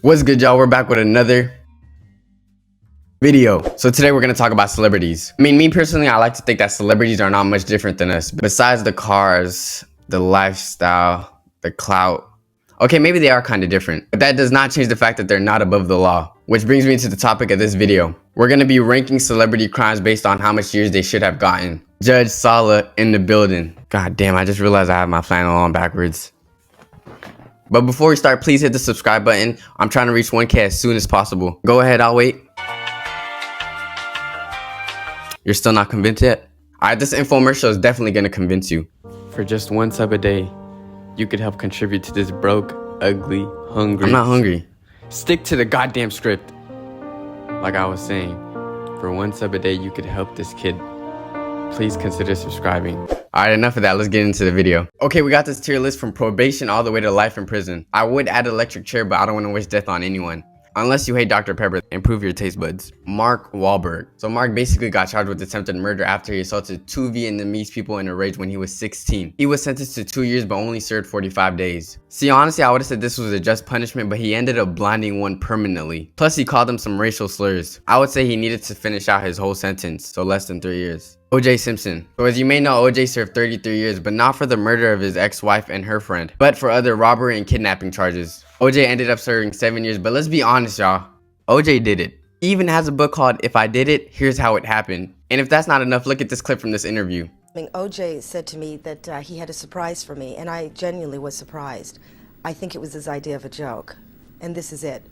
What's good, y'all? We're back with another video. So today we're going to talk about celebrities. I mean, me personally, I like to think that celebrities are not much different than us. Besides the cars, the lifestyle, the clout. Okay, maybe they are kind of different, but that does not change the fact that they're not above the law. Which brings me to the topic of this video. We're going to be ranking celebrity crimes based on how much years they should have gotten. Judge Sala in the building. God damn, I just realized I have my flannel on backwards. But before we start, please hit the subscribe button. I'm trying to reach 1K as soon as possible. Go ahead, I'll wait. You're still not convinced yet? Alright, this infomercial is definitely going to convince you. For just 1 sub a day, you could help contribute to this broke, ugly, hungry... I'm not hungry. Stick to the goddamn script. Like I was saying, for 1 sub a day, you could help this kid. Please consider subscribing. Alright, enough of that. Let's get into the video. Okay, we got this tier list from probation all the way to life in prison. I would add electric chair, but I don't want to wish death on anyone. Unless you hate Dr. Pepper, improve your taste buds. Mark Wahlberg. So Mark basically got charged with attempted murder after he assaulted 2 Vietnamese people in a rage when he was 16. He was sentenced to 2 years but only served 45 days. See, honestly, I would have said this was a just punishment, but he ended up blinding one permanently. Plus, he called him some racial slurs. I would say he needed to finish out his whole sentence, so less than 3 years. O.J. Simpson. So as you may know, O.J. served 33 years, but not for the murder of his ex-wife and her friend, but for other robbery and kidnapping charges. O.J. ended up serving 7 years, but let's be honest, y'all. O.J. did it. He even has a book called If I Did It, Here's How It Happened. And if that's not enough, look at this clip from this interview. O.J. said to me that he had a surprise for me, and I genuinely was surprised. I think it was his idea of a joke, and this is it.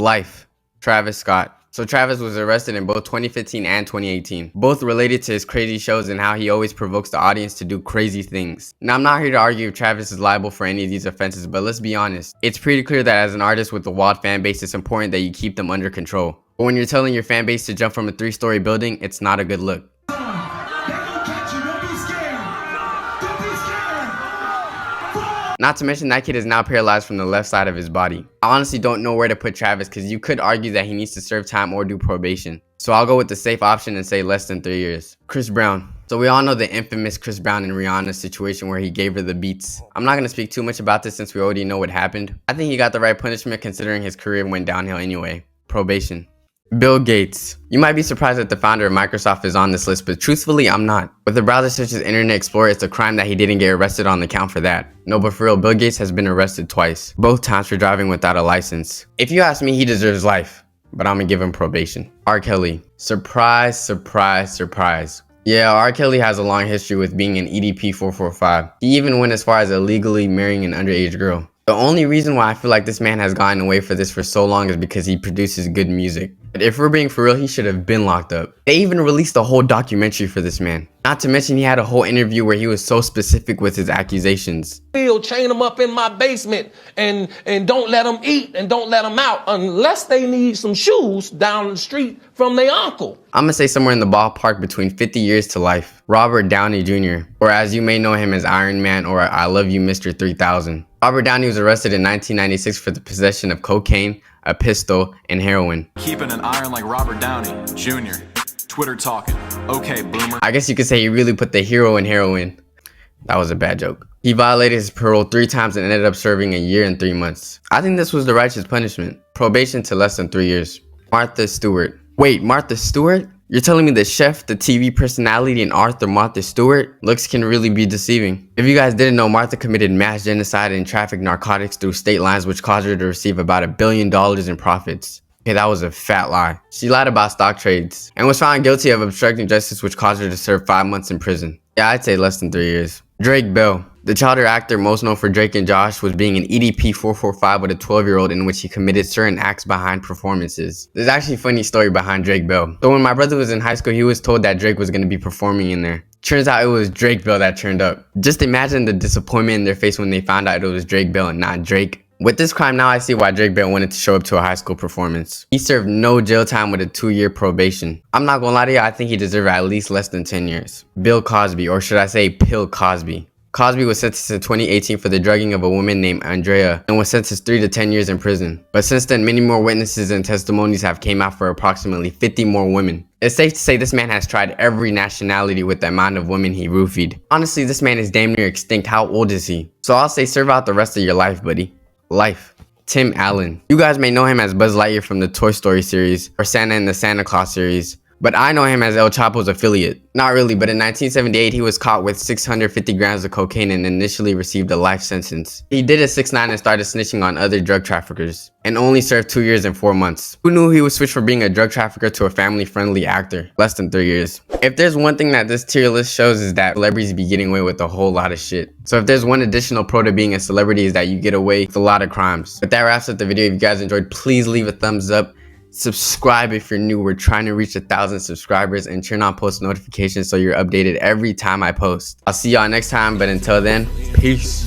Life. Travis Scott. So Travis was arrested in both 2015 and 2018, both related to his crazy shows and how he always provokes the audience to do crazy things. Now, I'm not here to argue if Travis is liable for any of these offenses, but let's be honest. It's pretty clear that as an artist with a wild fan base, it's important that you keep them under control. But when you're telling your fan base to jump from a 3-story building, it's not a good look. Not to mention that kid is now paralyzed from the left side of his body. I honestly don't know where to put Travis because you could argue that he needs to serve time or do probation. So I'll go with the safe option and say less than 3 years. Chris Brown. So we all know the infamous Chris Brown and Rihanna situation where he gave her the beats. I'm not going to speak too much about this since we already know what happened. I think he got the right punishment considering his career went downhill anyway. Probation. Bill Gates. You might be surprised that the founder of Microsoft is on this list, but truthfully, I'm not. With a browser such as Internet Explorer, it's a crime that he didn't get arrested on the count for that. No, but for real, Bill Gates has been arrested twice, both times for driving without a license. If you ask me, he deserves life, but I'm gonna give him probation. R. Kelly. Surprise, surprise, surprise. Yeah, R. Kelly has a long history with being an EDP 445. He even went as far as illegally marrying an underage girl. The only reason why I feel like this man has gotten away for this for so long is because he produces good music. But if we're being for real, he should have been locked up. They even released a whole documentary for this man. Not to mention he had a whole interview where he was so specific with his accusations. Chain them up in my basement and don't let them eat and don't let them out unless they need some shoes down the street from their uncle. I'm gonna say somewhere in the ballpark between 50 years to life. Robert Downey Jr., or as you may know him as Iron Man or I Love You Mr. 3000. Robert Downey was arrested in 1996 for the possession of cocaine, a pistol, and heroin. Keeping an iron like Robert Downey Jr. Twitter talking. Okay, boomer. I guess you could say he really put the hero in heroin. That was a bad joke. He violated his parole 3 times and ended up serving 1 year and 3 months. I think this was the righteous punishment. Probation to less than 3 years. Martha Stewart. Wait, Martha Stewart? You're telling me the chef, the TV personality, and author Martha Stewart? Looks can really be deceiving. If you guys didn't know, Martha committed mass genocide and trafficked narcotics through state lines, which caused her to receive about $1 billion in profits. Okay, that was a fat lie. She lied about stock trades and was found guilty of obstructing justice, which caused her to serve 5 months in prison. Yeah, I'd say less than 3 years. Drake Bell. The childer actor most known for Drake and Josh was being an EDP 445 with a 12-year-old in which he committed certain acts behind performances. There's actually a funny story behind Drake Bell. So when my brother was in high school, he was told that Drake was going to be performing in there. Turns out it was Drake Bell that turned up. Just imagine the disappointment in their face when they found out it was Drake Bell and not Drake. With this crime now, I see why Drake Bell wanted to show up to a high school performance. He served no jail time with a 2-year probation. I'm not gonna lie to you, I think he deserved at least less than 10 years. Bill Cosby, or should I say Pill Cosby. Cosby was sentenced in 2018 for the drugging of a woman named Andrea and was sentenced 3 to 10 years in prison. But since then, many more witnesses and testimonies have came out for approximately 50 more women. It's safe to say this man has tried every nationality with the amount of women he roofied. Honestly, this man is damn near extinct. How old is he? So I'll say serve out the rest of your life, buddy. life. Tim Allen. You guys may know him as Buzz Lightyear from the Toy Story series or Santa in the Santa Claus series, but I know him as El Chapo's affiliate. Not really, but in 1978 he was caught with 650 grams of cocaine and initially received a life sentence. He did a 6'9" and started snitching on other drug traffickers, and only served 2 years and 4 months. Who knew he would switch from being a drug trafficker to a family-friendly actor? Less than 3 years. If there's one thing that this tier list shows is that celebrities be getting away with a whole lot of shit. So if there's one additional pro to being a celebrity is that you get away with a lot of crimes. But that wraps up the video. If you guys enjoyed, please leave a thumbs up. Subscribe if you're new. We're trying to reach 1,000 subscribers, and turn on post notifications so you're updated every time I post. I'll see y'all next time, but until then, peace.